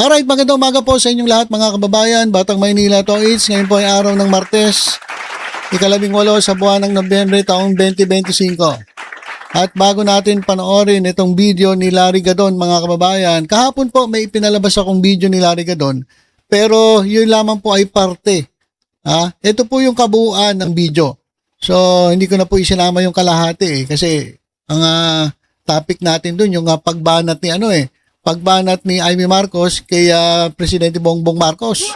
Alright, magandang umaga po sa inyong lahat mga kababayan. Batang Maynila to it's. Ngayon po ay araw ng Martes, ika-18 sa buwan ng Nobyembre taong 2025. At bago natin panoorin itong video ni Larry Gadon mga kababayan, kahapon po may ipinalabas akong video ni Larry Gadon, pero yun lamang po ay parte. Ito po yung kabuuan ng video. So hindi ko na po isinama yung kalahati kasi ang topic natin dun yung pagbanat ni pagbanat ni Amy Marcos kay Presidente Bongbong Marcos.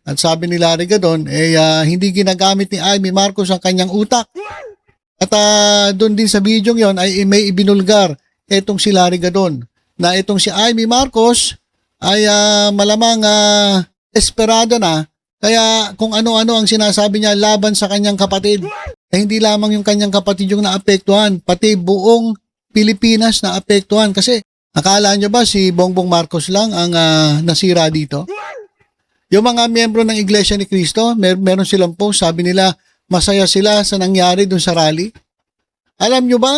At sabi ni Larry Gadon, hindi ginagamit ni Amy Marcos ang kanyang utak. At doon din sa video yon ay may ibinulgar itong si Larry Gadon na itong si Amy Marcos ay malamang esperado na. Kaya kung ano-ano ang sinasabi niya laban sa kanyang kapatid, hindi lamang yung kanyang kapatid yung naapektuhan, pati buong Pilipinas naapektuhan. Kasi akala nyo ba si Bongbong Marcos lang ang nasira dito? Yung mga miyembro ng Iglesia ni Cristo, meron silang post, sabi nila masaya sila sa nangyari dun sa rally. Alam nyo ba?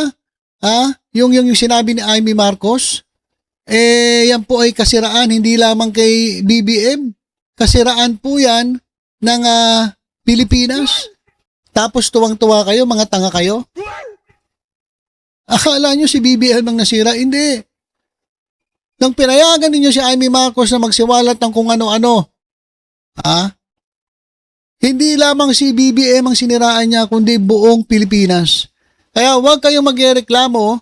Yung sinabi ni Amy Marcos, yan po ay kasiraan hindi lamang kay BBM. Kasiraan po yan ng Pilipinas. Tapos tuwang-tuwa kayo, mga tanga kayo. Akala nyo si BBM ang nasira? Hindi. Nang pinayagan ninyo si Amy Marcos na magsiwalat ng kung ano-ano, hindi lamang si BBM ang siniraan niya, kundi buong Pilipinas. Kaya huwag kayong magreklamo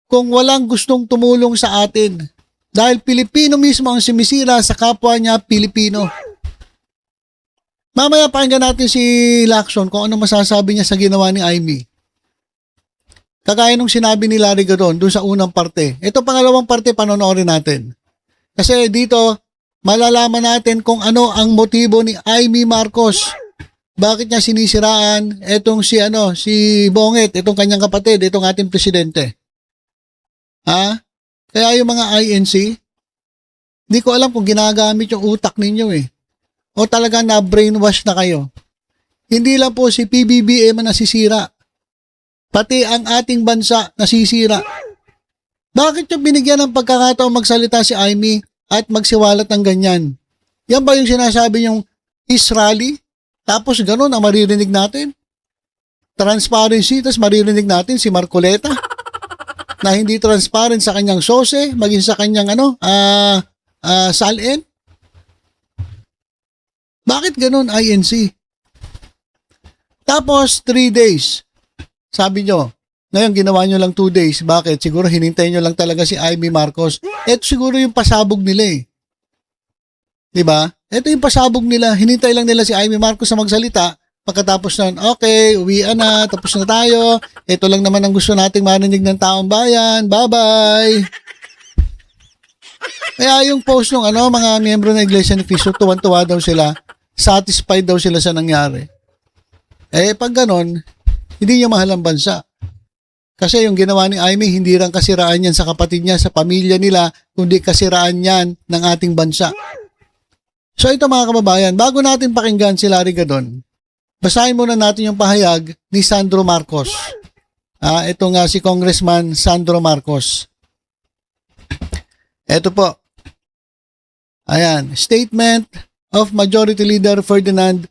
kung walang gustong tumulong sa atin. Dahil Pilipino mismo ang sumisira sa kapwa niya Pilipino. Mamaya pakinggan natin si Lacson kung ano masasabi niya sa ginawa ni Amy. Kagaya nung sinabi ni Larry Gadon dun sa unang parte. Ito pangalawang parte, panonoorin natin. Kasi dito, malalaman natin kung ano ang motibo ni Amy Marcos. Bakit niya sinisiraan etong si Bonget, itong kanyang kapatid, itong ating presidente. Kaya yung mga INC, hindi ko alam kung ginagamit yung utak ninyo o talaga na brainwash na kayo. Hindi lang po si PBBM ang nasisira. Pati ang ating bansa nasisira. Bakit yung binigyan ng pagkakataon magsalita si Amy at magsiwalat ng ganyan? Yan ba yung sinasabi yung Israeli? Tapos ganun ang maririnig natin? Transparency, tapos maririnig natin si Marcoleta na hindi transparent sa kanyang sose, maging sa kanyang salin? Bakit ganun INC? Tapos 3 days. Sabi nyo, ngayon ginawa nyo lang 2 days. Bakit? Siguro hinintay nyo lang talaga si Amy Marcos. Ito siguro yung pasabog nila Diba? Ito yung pasabog nila. Hinintay lang nila si Amy Marcos na magsalita. Pagkatapos nun, okay, uwian na, tapos na tayo. Ito lang naman ang gusto nating marinig ng taong bayan. Bye-bye! Kaya yung post ng mga miyembro ng Iglesia ni Cristo, tuwan-tuwa daw sila. Satisfied daw sila sa nangyari. Pag ganon, hindi niya mahal ang bansa. Kasi yung ginawa ni Amy, hindi lang kasiraan yan sa kapatid niya, sa pamilya nila, kundi kasiraan yan ng ating bansa. So ito mga kababayan, bago natin pakinggan si Larry Gadon, basahin muna natin yung pahayag ni Sandro Marcos. Ito nga si Congressman Sandro Marcos. Ito po. Ayan, statement of Majority Leader Ferdinand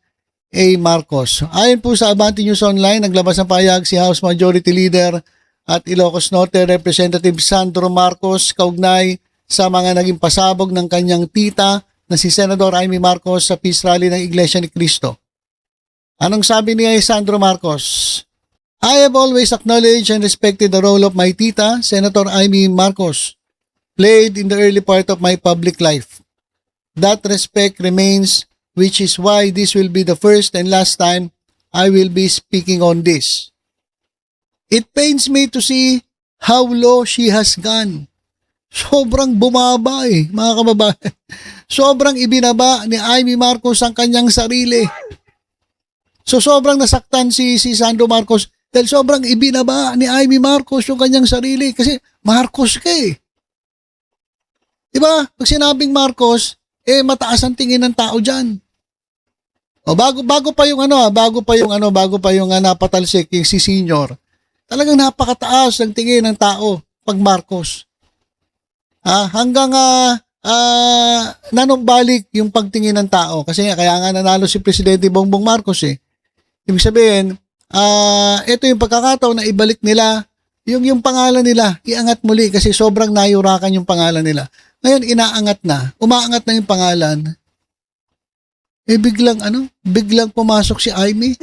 A. Marcos. Ayon po sa Abante News Online, naglabas ng pahayag si House Majority Leader at Ilocos Norte Representative Sandro Marcos kaugnay sa mga naging pasabog ng kanyang tita na si Senador Amy Marcos sa peace rally ng Iglesia ni Cristo. Anong sabi ni Sandro Marcos? I have always acknowledged and respected the role of my tita, Senator Amy Marcos, played in the early part of my public life. That respect remains, which is why this will be the first and last time I will be speaking on this. It pains me to see how low she has gone. Sobrang bumaba mga kababayan. Sobrang ibinaba ni Amy Marcos ang kanyang sarili. So sobrang nasaktan si Sandro Marcos dahil sobrang ibinaba ni Amy Marcos yung kanyang sarili kasi Marcos ka Diba? Pag sinabing Marcos, mataas ang tingin ng tao dyan. O bago pa yung napatalsik yung si Senior. Talagang napakataas ang tingin ng tao pag Marcos. Hanggang nanumbalik yung pagtingin ng tao. Kasi kaya nga nanalo si Presidente Bongbong Marcos eh. Ibig sabihin, ito yung pagkakataon na ibalik nila yung pangalan nila, iangat muli kasi sobrang nayurakan yung pangalan nila. Ngayon, inaangat na, umaangat na yung pangalan. Biglang pumasok si Amy.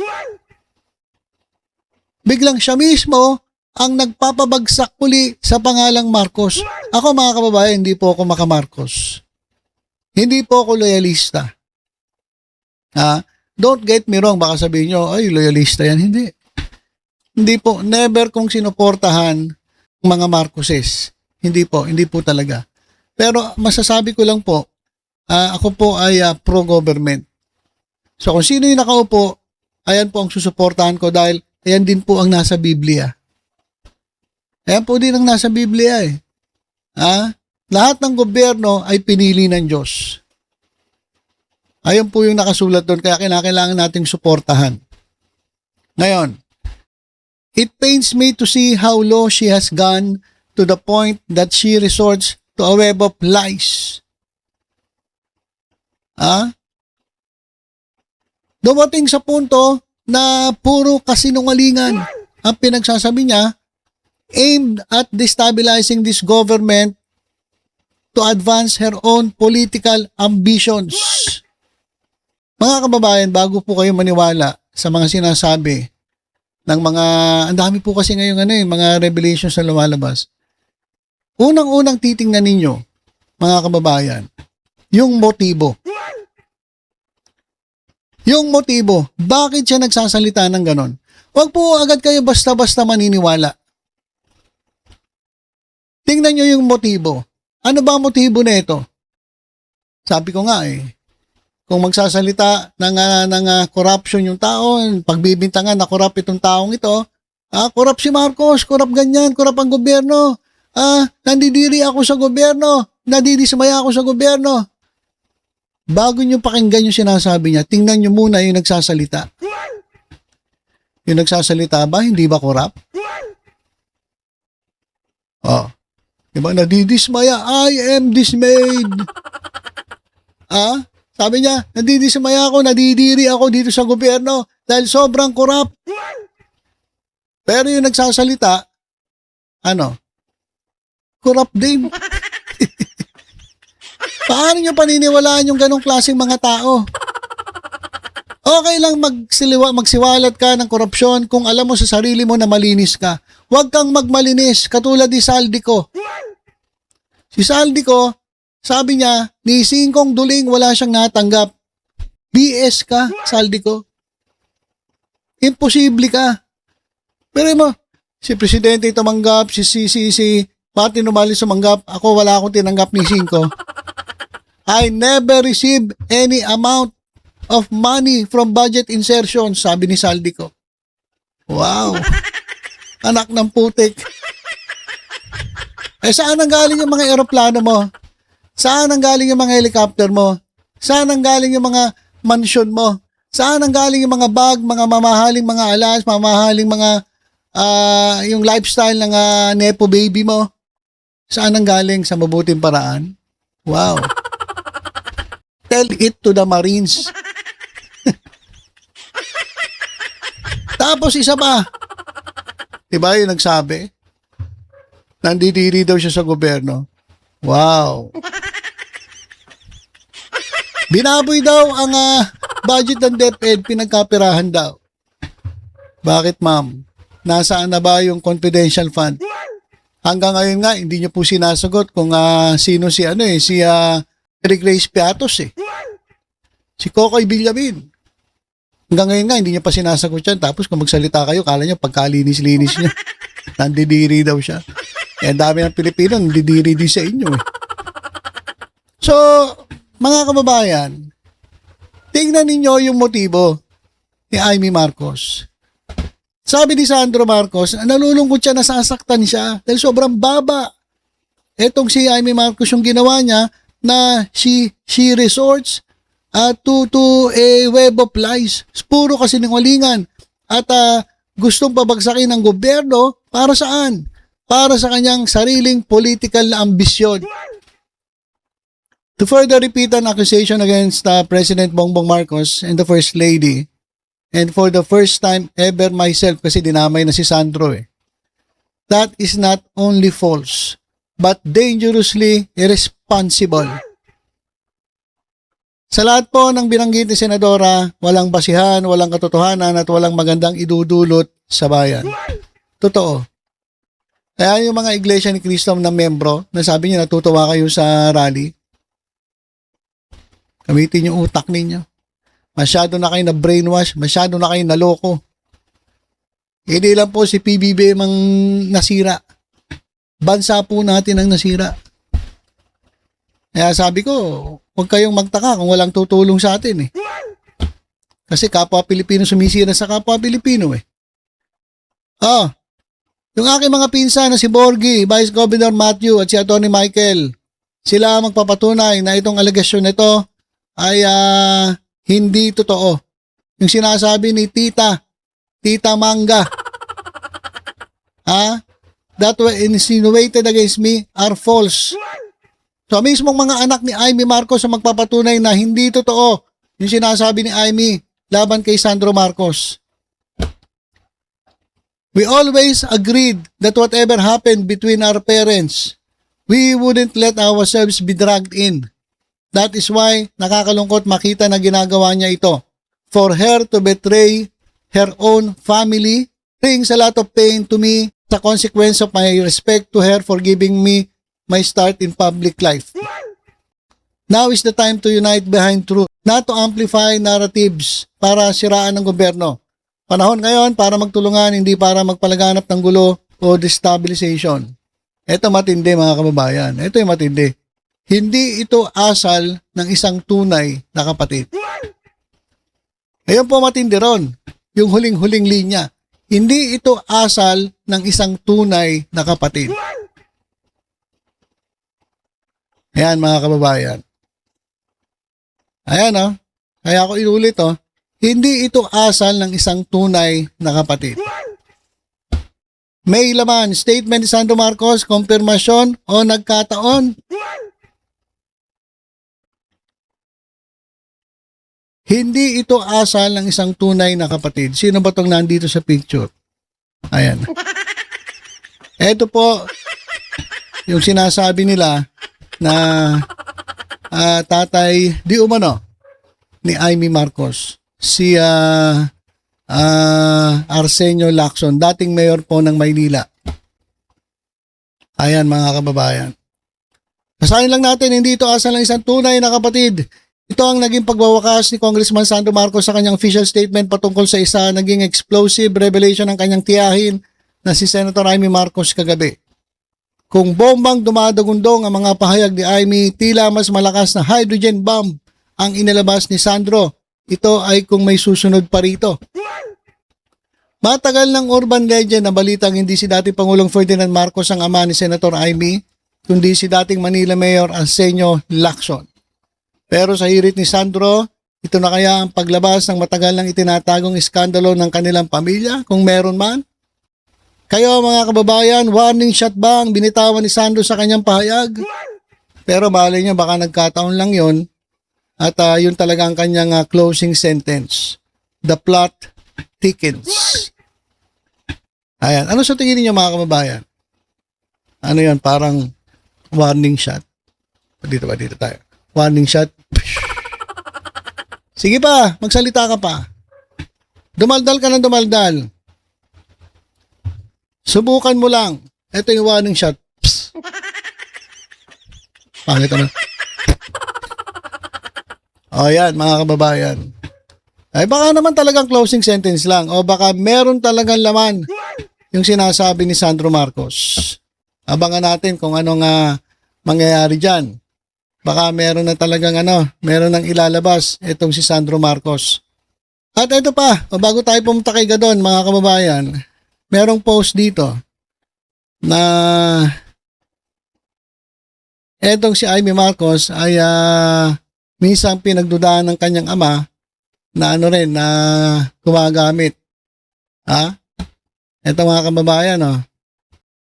Biglang siya mismo ang nagpapabagsak muli sa pangalang Marcos. Ako mga kababayan, hindi po ako maka-Marcos. Hindi po ako loyalista. Don't get me wrong, baka sabihin nyo, ay, loyalista yan. Hindi. Hindi po, never kong sinuportahan mga Marcoses. Hindi po talaga. Pero masasabi ko lang po, ako po ay pro-government. So kung sino yung nakaupo, ayan po ang susuportahan ko dahil ayan din po ang nasa Biblia. Ayan po din ang nasa Biblia eh. Lahat ng gobyerno ay pinili ng Diyos. Ayan po yung nakasulat doon, kaya kailangan nating suportahan. Ngayon, it pains me to see how low she has gone to the point that she resorts to a web of lies. Dumating sa punto na puro kasinungalingan ang pinagsasabi niya aimed at destabilizing this government to advance her own political ambitions. Mga kababayan, bago po kayo maniwala sa mga sinasabi ng mga, ang dami po kasi ngayon mga revelations na lumalabas. Unang-unang titingnan ninyo, mga kababayan, yung motibo. Yung motibo, bakit siya nagsasalita ng ganon? Huwag po agad kayo basta-basta maniniwala. Tingnan nyo yung motibo. Ano ba ang motibo na ito? Sabi ko nga kung magsasalita ng corruption yung tao, pagbibintangan na corrupt itong taong ito, corrupt si Marcos, corrupt ganyan, corrupt ang gobyerno, nandidiri ako sa gobyerno, nadidismaya ako sa gobyerno. Bago nyo pakinggan yung sinasabi niya, tingnan nyo muna yung nagsasalita. Yung nagsasalita ba, hindi ba corrupt? Diba, nadidismaya, I am dismayed. Sabi niya, nadidismaya ako, nadidiri ako dito sa gobyerno dahil sobrang corrupt. Pero yung nagsasalita, corrupt din. Paano nyo paniniwalaan yung ganong klaseng mga tao? Okay lang magsiwalat ka ng korupsyon kung alam mo sa sarili mo na malinis ka. Huwag kang magmalinis, katulad ni Saldico. Si Saldico, sabi niya, ni Singkong Duling wala siyang natanggap. BS ka, Saldico. Imposible ka. Pero mo, si Presidente tumanggap, si Martin Umali sumanggap, ako wala akong tinanggap ni Singko. I never received any amount of money from budget insertion, sabi ni Saldico. Wow. Anak ng putik. Saan ang galing yung mga eroplano mo? Saan ang galing yung mga helicopter mo? Saan ang galing yung mga mansion mo? Saan ang galing yung mga bag, mga mamahaling mga alas, mamahaling mga yung lifestyle ng nepo baby mo? Saan ang galing? Sa mabuting paraan? Wow. Tell it to the Marines. Tapos isa pa. Diba yung nagsabi? Nandidiri daw siya sa gobyerno. Wow. Binaboy daw ang budget ng DepEd, pinagkapirahan daw. Bakit ma'am? Nasaan na ba yung confidential fund? Hanggang ngayon nga, hindi niyo po sinasagot kung sino si Mary Grace Piatos Si Kokoy Villamin. Hanggang ngayon nga, hindi niya pa sinasagot yan. Tapos kung magsalita kayo, kala niyo pagkalinis-linis niya. Nandidiri daw siya. Ang dami ng Pilipino, nandidiri din sa inyo So, mga kababayan, tingnan ninyo yung motibo ni Amy Marcos. Sabi ni Sandro Marcos, nalulungkot siya, nasasaktan siya dahil sobrang baba. Etong si Amy Marcos yung ginawa niya na she resorts to a web of lies. Puro kasinungalingan. At gustong pabagsakin ng gobyerno para saan? Para sa kanyang sariling political na ambisyon. To further repeat an accusation against President Bongbong Marcos and the First Lady, and for the first time ever myself, kasi dinamay na si Sandro that is not only false, but dangerously irresponsible. Sa lahat po ng binanggit ni Senadora, walang basihan, walang katotohanan at walang magandang idudulot sa bayan. Totoo. Kaya yung mga iglesia ni Cristo na membro, nasabi niya natutuwa kayo sa rally, gamitin yung utak ninyo. Masyado na kayo na brainwash, masyado na kayo naloko. Hindi lang po si PBBM ang nasira. Bansa po natin ang nasira. Kaya sabi ko, huwag kayong magtaka kung walang tutulong sa atin Kasi kapwa Pilipino sumisira sa kapwa Pilipino yung aking mga pinsan na si Borgie, Vice Governor Matthew at si Atty. Michael, sila magpapatunay na itong alegasyon nito ay hindi totoo. Yung sinasabi ni Tita Manga, that were insinuated against me are false. So, mismong mga anak ni Amy Marcos ang magpapatunay na hindi totoo yung sinasabi ni Amy laban kay Sandro Marcos. We always agreed that whatever happened between our parents, we wouldn't let ourselves be dragged in. That is why nakakalungkot makita na ginagawa niya ito. For her to betray her own family brings a lot of pain to me as a consequence of my respect to her for giving me my start in public life. Now is the time to unite behind truth, not to amplify narratives para siraan ng gobyerno. Panahon ngayon para magtulungan, hindi para magpalaganap ng gulo o destabilization. Ito matindi mga kababayan. Ito yung matindi. Hindi ito asal ng isang tunay na kapatid. Ngayon po matindi ron. Yung huling-huling linya. Hindi ito asal ng isang tunay na kapatid. Ayan mga kababayan. Ayan Kaya ako inulit Hindi ito asal ng isang tunay na kapatid. May laman, statement ni Sandro Marcos, konfirmasyon o nagkataon? Hindi ito asal ng isang tunay na kapatid. Sino ba itong nandito sa picture? Ayan. Ito po, yung sinasabi nila na tatay di umano ni Amy Marcos. Si Arsenio Lacson, dating mayor po ng Maynila. Ayan mga kababayan. Basahin lang natin, hindi ito asal ng isang tunay na kapatid. Ito ang naging pagwawakas ni Congressman Sandro Marcos sa kanyang official statement patungkol sa isa naging explosive revelation ng kanyang tiyahin na si Senator Amy Marcos kagabi. Kung bombang dumadagundong ang mga pahayag ni Amy, tila mas malakas na hydrogen bomb ang inilabas ni Sandro. Ito ay kung may susunod pa rito. Matagal ng urban legend na balitang hindi si dating Pangulong Ferdinand Marcos ang ama ni Senator Amy, kundi si dating Manila Mayor Arsenio Lacson. Pero sa hirit ni Sandro, ito na kaya ang paglabas ng matagal nang itinatagong iskandalo ng kanilang pamilya, kung meron man? Kayo mga kababayan, warning shot ba ang binitawan ni Sandro sa kanyang pahayag? Pero malay niya baka nagkataon lang yon. At yun talaga ang kanyang closing sentence. The plot thickens. Ayan. Ano sa tingin niyo mga kababayan? Ano yan? Parang warning shot. Dito tayo. Warning shot. Sige pa. Magsalita ka pa. Dumaldal ka ng dumaldal. Subukan mo lang. Ito yung warning shot. Psst. Pangit naman. O yan, mga kababayan. Ay baka naman talagang closing sentence lang. O baka meron talagang laman yung sinasabi ni Sandro Marcos. Abangan natin kung anong mangyayari dyan. Baka meron na talagang meron nang ilalabas itong si Sandro Marcos. At ito pa, bago tayo pumunta kay Gadon, mga kababayan, merong post dito na etong si Amy Marcos ay minsan pinagdudaan ng kanyang ama na na gumagamit. Ito mga kababayan,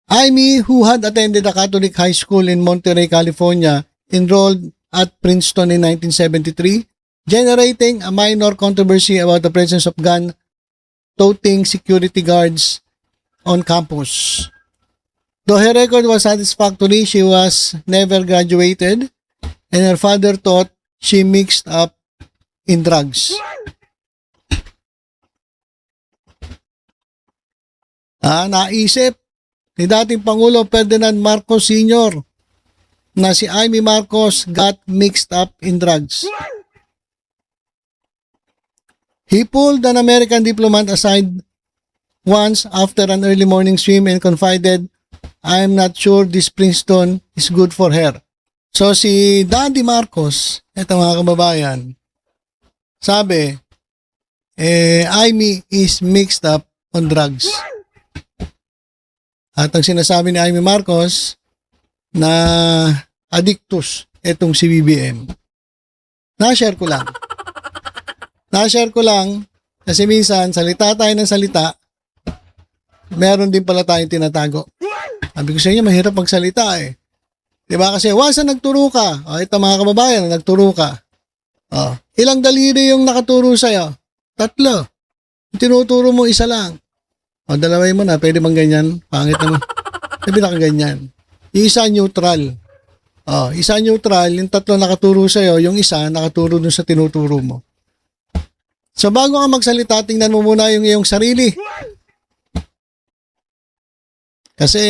Amy, who had attended a Catholic high school in Monterey, California, enrolled at Princeton in 1973, generating a minor controversy about the presence of gun-toting security guards on campus. Though her record was satisfactory, she was never graduated and her father thought she mixed up in drugs. Naisip ni dating Pangulo Ferdinand Marcos Sr. na si Amy Marcos got mixed up in drugs. He pulled an American diplomat aside once after an early morning swim and confided, "I'm not sure this Princeton is good for her." So si Daddy Marcos, eto mga kababayan, sabi, Amy is mixed up on drugs. At ang sinasabi ni Amy Marcos na addictus itong si BBM. Na-share ko lang. Kasi minsan salita tayo ng salita, meron din pala tayong tinatago. Sabi ko sa inyo, mahirap magsalita eh. Diba? Kasi once na nagturo ka, ito mga kababayan, nagturo ka. Ilang daliri yung nakaturo sa'yo? 3. Yung tinuturo mo, 1 lang. Dalaway mo na, pwede bang ganyan? Pangit naman. Sabi na ganyan. Yung isa neutral. Isa neutral, yung 3 nakaturo sa'yo, yung isa nakaturo dun sa tinuturo mo. So bago ka magsalita, tingnan mo muna yung iyong sarili. Kasi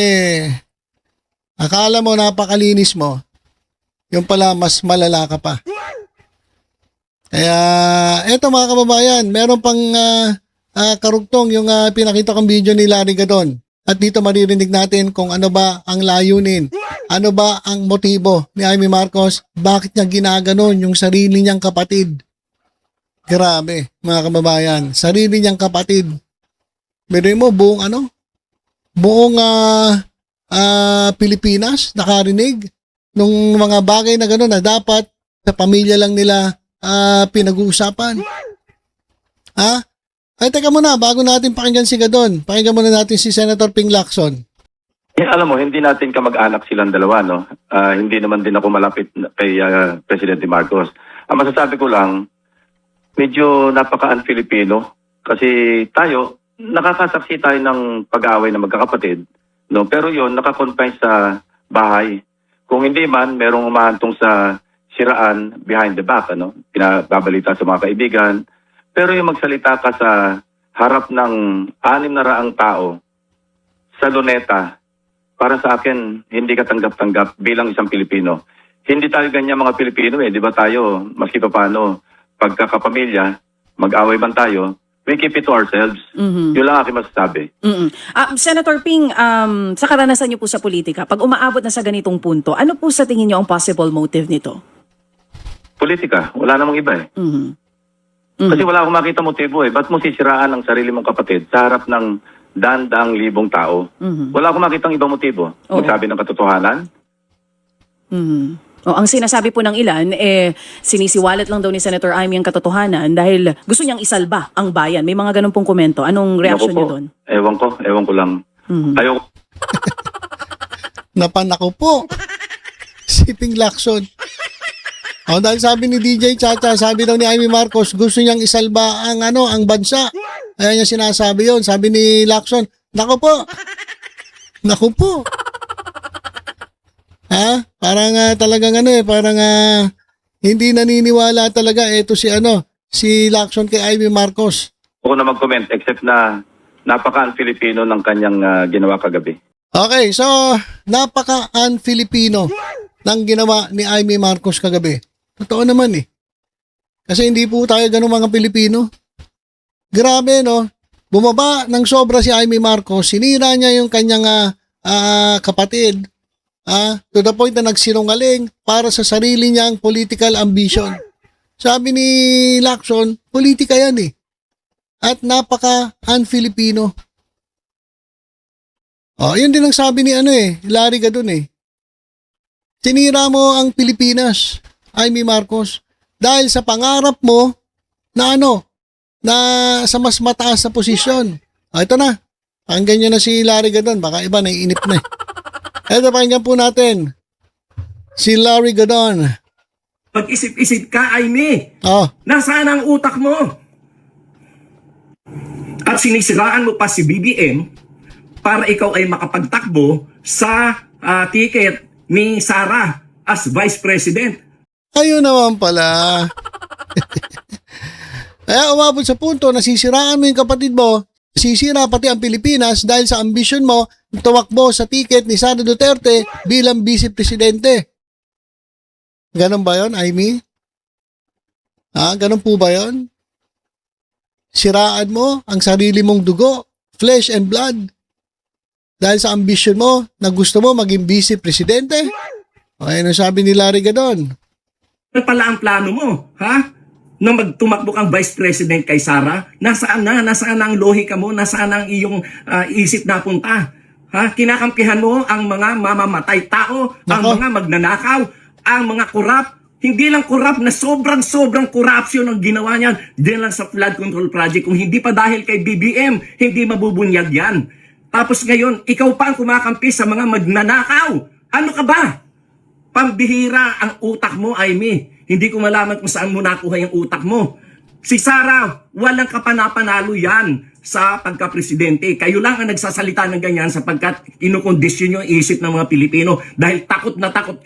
akala mo napakalinis mo, yung pala mas malala ka pa. Kaya eto mga kababayan, meron pang karugtong yung pinakita kong video ni Larry Gadon. At dito maririnig natin kung ano ba ang layunin, ano ba ang motibo ni Amy Marcos, bakit niya ginaganon yung sarili niyang kapatid. Grabe mga kababayan, sarili niyang kapatid. Meron mo buong Pilipinas nakarinig nung mga bagay na gano'n na dapat sa pamilya lang nila pinag-uusapan. Ay, teka muna, bago natin pakinggan si Gadon, pakinggan muna natin si Senator Ping Lacson. Alam mo, hindi natin kamag-anak silang dalawa, no? Hindi naman din ako malapit kay Presidente Marcos. Ang masasabi ko lang, medyo napaka-un-Filipino kasi tayo, nakakasaksi tayo ng pag-aaway ng magkakapatid, no? Pero yon nakakonfine sa bahay. Kung hindi man, merong umahantong sa siraan behind the back, ano? Pinababalita sa mga kaibigan. Pero yung magsalita ka sa harap ng 600 tao sa Luneta, para sa akin, hindi ka tanggap-tanggap bilang isang Pilipino. Hindi tayo ganyan mga Pilipino eh. Di ba tayo, maski pa paano, pagkakapamilya, mag-away man tayo, we keep it to ourselves. Yun lang aking masasabi. Senator Ping, sa karanasan niyo po sa politika, pag umaabot na sa ganitong punto, ano po sa tingin niyo ang possible motive nito? Politika, wala namang iba eh. Kasi wala akong makita motibo eh. Ba't mo sisiraan ang sarili mong kapatid sa harap ng daang libong tao? Wala akong makitang ibang motibo. Magsabi ng katotohanan? Ang sinasabi po ng ilan, sinisiwalat lang daw ni Senator Amy ang katotohanan dahil gusto niyang isalba ang bayan. May mga ganun pong komento. Anong reaksyon niyo doon? Ewan ko lang. Ayoko. Napanako po. Si Ping Lacson. Dahil sabi ni DJ Chacha, sabi daw ni Amy Marcos, gusto niyang isalba ang bansa. Ayan niya sinasabi yon. Sabi ni Lacson, naku po. Parang talagang parang hindi naniniwala talaga si Lacson kay Amy Marcos. Ako na mag-comment except na napaka-un-Filipino ng kanyang ginawa kagabi. Okay, so napaka-un-Filipino ng ginawa ni Amy Marcos kagabi. Totoo naman eh. Kasi hindi po tayo ganun mga Pilipino. Grabe no. Bumaba ng sobra si Amy Marcos. Sinira niya yung kanyang kapatid. To the point na nagsinungaling para sa sarili niyang political ambition. Sabi ni Lacson, politika yan eh. At napaka-un-Filipino. Yun din ang sabi ni Larry Gadon eh. Sinira mo ang Pilipinas, Amy Marcos, dahil sa pangarap mo na na sa mas mataas na posisyon. Ito na. Pakinggan nyo na si Larry Gadon. Baka iba, naiinip na eh. Ito, pakinggan po natin. Si Larry Gadon. Mag-isip-isip ka, Aimee. Oh, Nasaan ang utak mo? At sinisiraan mo pa si BBM para ikaw ay makapagtakbo sa ticket ni Sara as Vice President. ayun naman pala. Kaya umabot sa punto na sisiraan mo yung kapatid mo, sisira pati ang Pilipinas dahil sa ambisyon mo tumakbo sa ticket ni Sara Duterte bilang Vice Presidente. Ganon ba yun, Aimee? Ganon po ba yun? Siraan mo ang sarili mong dugo, flesh and blood, dahil sa ambisyon mo na gusto mo maging Vice Presidente? O ano sabi ni Larry Gadon? Ano pala ang plano mo, ha? Na magtumakbo kang Vice President kay Sara? Nasaan na? Nasaan na ang lohika mo? Nasaan ang iyong isip na punta? Ha? Kinakampihan mo ang mga mamamatay tao, ang Nako. mga magnanakaw, ang mga korap. Hindi lang korap na sobrang corruption ang ginawa niyan. Diyan lang sa flood control project. Kung hindi pa dahil kay BBM, hindi mabubunyag yan. Tapos ngayon, ikaw pa ang kumakampi sa mga magnanakaw. Ano ka ba? Pambihira ang utak mo, Aimee. Hindi ko malaman kung saan mo nakuha yung utak mo. Si Sara, walang kapanapanalo yan sa pagka-presidente. Kayo lang ang nagsasalita ng ganyan sapagkat kinukondisyon yung isip ng mga Pilipino. Dahil takot na takot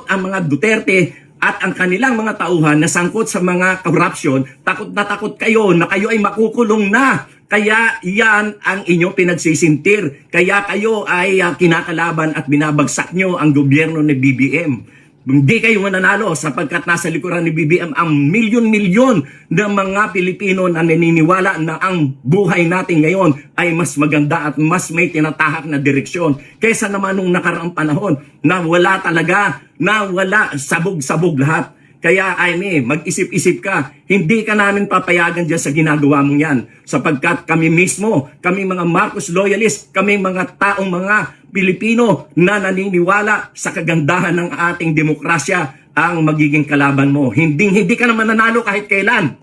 ang mga Duterte at ang kanilang mga tauhan na sangkot sa mga corruption. Takot na takot kayo na kayo ay makukulong na. Kaya yan ang inyong pinagsisintir. Kaya kayo ay kinakalaban at binabagsak nyo ang gobyerno ni BBM. Hindi kayo mananalo sapagkat nasa likuran ni BBM ang milyon-milyon ng mga Pilipino na naniniwala na ang buhay natin ngayon ay mas maganda at mas may tinatahak na direksyon kaysa naman nung nakaraang panahon na wala talaga, na wala, sabog-sabog lahat. Kaya Aimee, mag-isip-isip ka. Hindi ka namin papayagan dyan sa ginagawa mong yan. Sapagkat kami mismo, kami mga Marcos loyalist, kami mga taong mga Pilipino na naniniwala sa kagandahan ng ating demokrasya ang magiging kalaban mo. Hindi ka naman nanalo kahit kailan.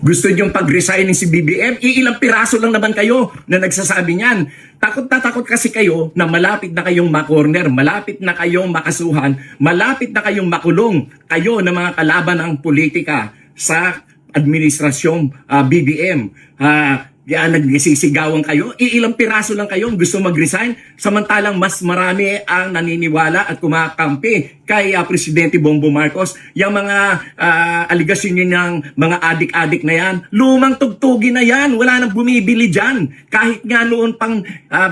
Gusto niyong pag-resignin si BBM? Iilang piraso lang naman kayo na nagsasabi niyan. Takot na takot kasi kayo na malapit na kayong makorner, malapit na kayong makasuhan, malapit na kayong makulong kayo na mga kalaban ng politika sa administrasyong BBM. Nagsisigawan kayo, iilang piraso lang kayo gusto mag-resign, samantalang mas marami ang naniniwala at kumakampi kay Presidente Bongbong Marcos. Yung mga aligasyon nyo ng mga adik-adik na yan, lumang tugtugin na yan, wala nang bumibili dyan. Kahit nga noon pang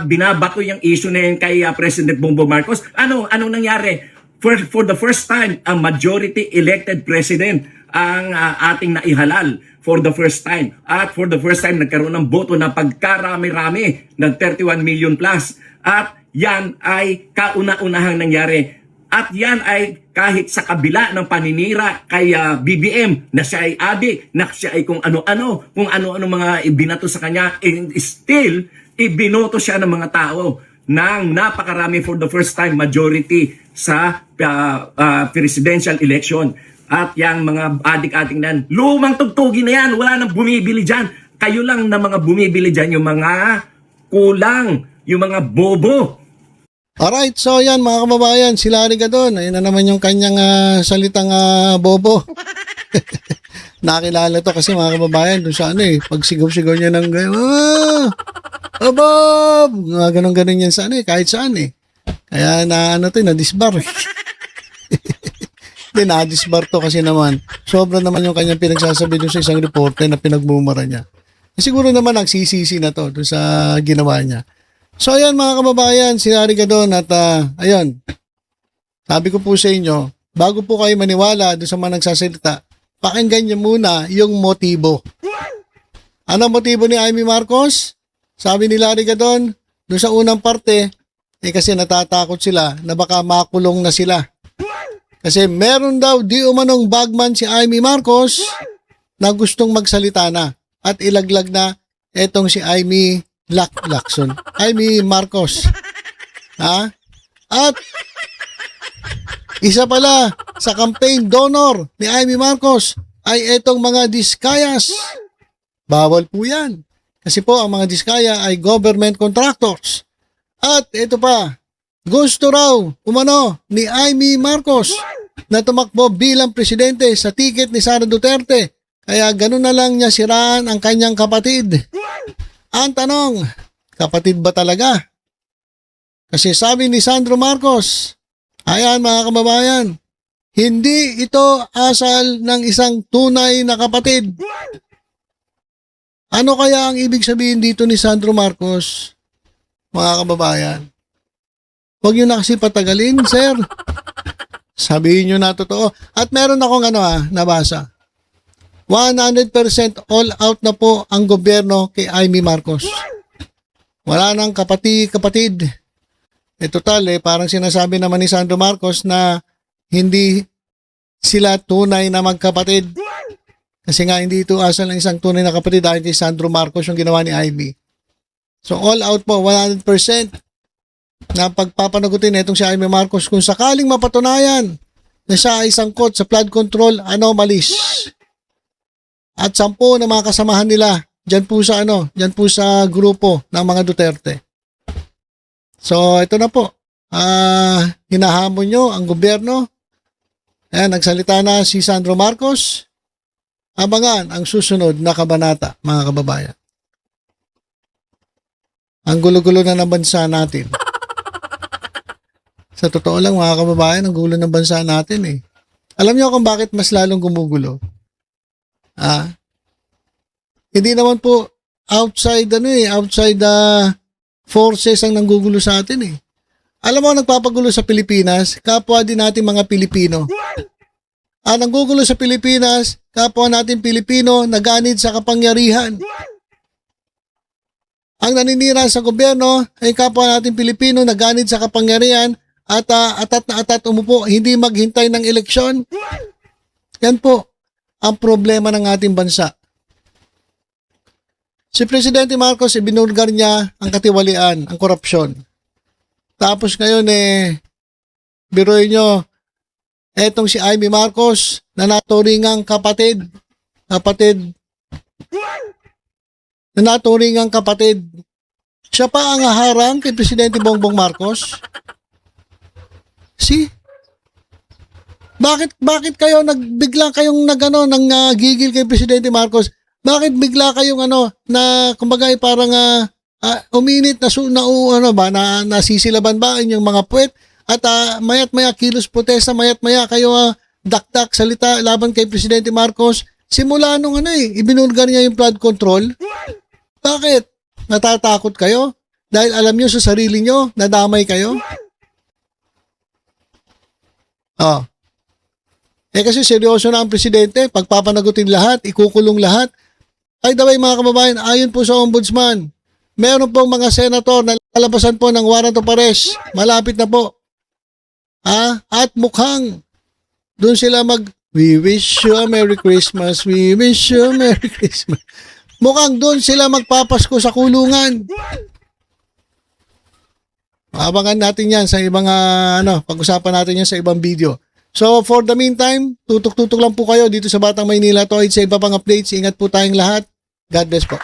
binabato yung issue na yan kay President Bongbong Marcos, anong nangyari? For the first time, a majority elected president ang ating naihalal for the first time. At for the first time, nagkaroon ng boto na pagkarami-rami ng 31 million plus. At yan ay kauna-unahang nangyari. At yan ay kahit sa kabila ng paninira kay BBM na siya ay adik, na siya ay kung ano-ano mga ibinato sa kanya, and still, ibinoto siya ng mga tao ng napakarami for the first time majority sa presidential election. At yung mga adik-adik na yan, lumang tugtugin na yan, wala nang bumibili dyan. Kayo lang na mga bumibili dyan, yung mga kulang, yung mga bobo. Alright, so yan mga kababayan, si Larry Gadon, ayun na naman yung kanyang salitang bobo. Nakilala to kasi mga kababayan, doon sa pag sigaw-sigaw niya ng Bob! Ganon-ganon yan sa kahit saan Kaya na-disbar Hindi, na-disbar to kasi naman. Sobra naman yung kanyang pinagsasabi doon sa isang reporter na pinagmumura niya. Siguro naman nagsisisi na to doon sa ginawa niya. So ayan mga kababayan, si Larry Gadon at ayun, sabi ko po sa inyo, bago po kayo maniwala doon sa mga nagsasalita, pakinggan niyo muna yung motibo. Ano ang motibo ni Amy Marcos? Sabi ni Larry Gadon, doon sa unang parte, kasi natatakot sila na baka makulong na sila. Kasi meron daw di umanong bagman si Amy Marcos na gustong magsalita na at ilaglag na etong si Amy Amy Marcos. At isa pala sa campaign donor ni Amy Marcos ay etong mga diskayas. Bawal po yan. Kasi po ang mga diskaya ay government contractors. At ito pa, Gusto raw, umano, ni Amy Marcos na tumakbo bilang presidente sa ticket ni Sara Duterte. Kaya ganun na lang niya siraan ang kanyang kapatid. Ang tanong, kapatid ba talaga? Kasi sabi ni Sandro Marcos, ayan mga kababayan, hindi ito asal ng isang tunay na kapatid. Ano kaya ang ibig sabihin dito ni Sandro Marcos, mga kababayan? Huwag nyo na kasi patagalin, sir. Sabihin nyo na totoo. At meron akong nabasa. 100% all out na po ang gobyerno kay Amy Marcos. Wala nang kapatid. Total parang sinasabi naman ni Sandro Marcos na hindi sila tunay na magkapatid. Kasi nga hindi ito asal ng isang tunay na kapatid dahil kay Sandro Marcos yung ginawa ni Amy. So all out po, 100%. Na pagpapanagutin itong si Amy Marcos kung sakaling mapatunayan na siya ay sangkot sa flood control anomalies at 10 na mga kasamahan nila dyan po sa grupo ng mga Duterte. So ito na po, hinahamon nyo ang gobyerno. Ayan, nagsalita na si Sandro Marcos. Abangan ang susunod na kabanata, mga kababayan. Ang gulo-gulo na ng bansa natin. Sa totoo lang mga kababayan, ang gulo ng bansa natin eh. Alam niyo kung bakit mas lalong gumugulo? Hindi naman po outside forces ang nanggugulo sa atin eh. Alam mo, nagpapagulo sa Pilipinas, kapwa din natin mga Pilipino. Nanggugulo sa Pilipinas, kapwa natin Pilipino, naganid sa kapangyarihan. Ang naninira sa gobyerno ay kapwa natin Pilipino, naganid sa kapangyarihan, at atat umupo, hindi maghintay ng eleksyon. Yan po ang problema ng ating bansa. Si Presidente Marcos, ibinulgar niya ang katiwalian, ang korupsyon. Tapos ngayon biruin nyo, etong si Amy Marcos na naturingang kapatid, siya pa ang haharang kay Presidente Bongbong Marcos. Bakit kayo bigla kayong gigil kay Presidente Marcos? Bakit bigla kayong kumbaga parang uminit na nasisilaban ba inyong mga puwet at mayat maya kilos protesta, mayat maya kayo dakdak salita laban kay Presidente Marcos? Simula nung ibinulgar niya yung flood control. Bakit? Natatakot kayo? Dahil alam niyo sa sarili niyo, nadamay kayo? Kasi seryoso na ang presidente, pagpapanagutin lahat, ikukulong lahat. By the way mga kababayan, ayon po sa ombudsman, meron pong mga senator na lalabasan po ng warrant of arrest. Malapit na po. At mukhang doon sila we wish you a Merry Christmas, we wish you a Merry Christmas. Mukhang doon sila magpapasko sa kulungan. Abangan natin yan sa ibang pag-usapan natin yan sa ibang video. So for the meantime, tutok-tutok lang po kayo dito sa Batang Maynila. To sa iba pang updates. Ingat po tayong lahat. God bless po.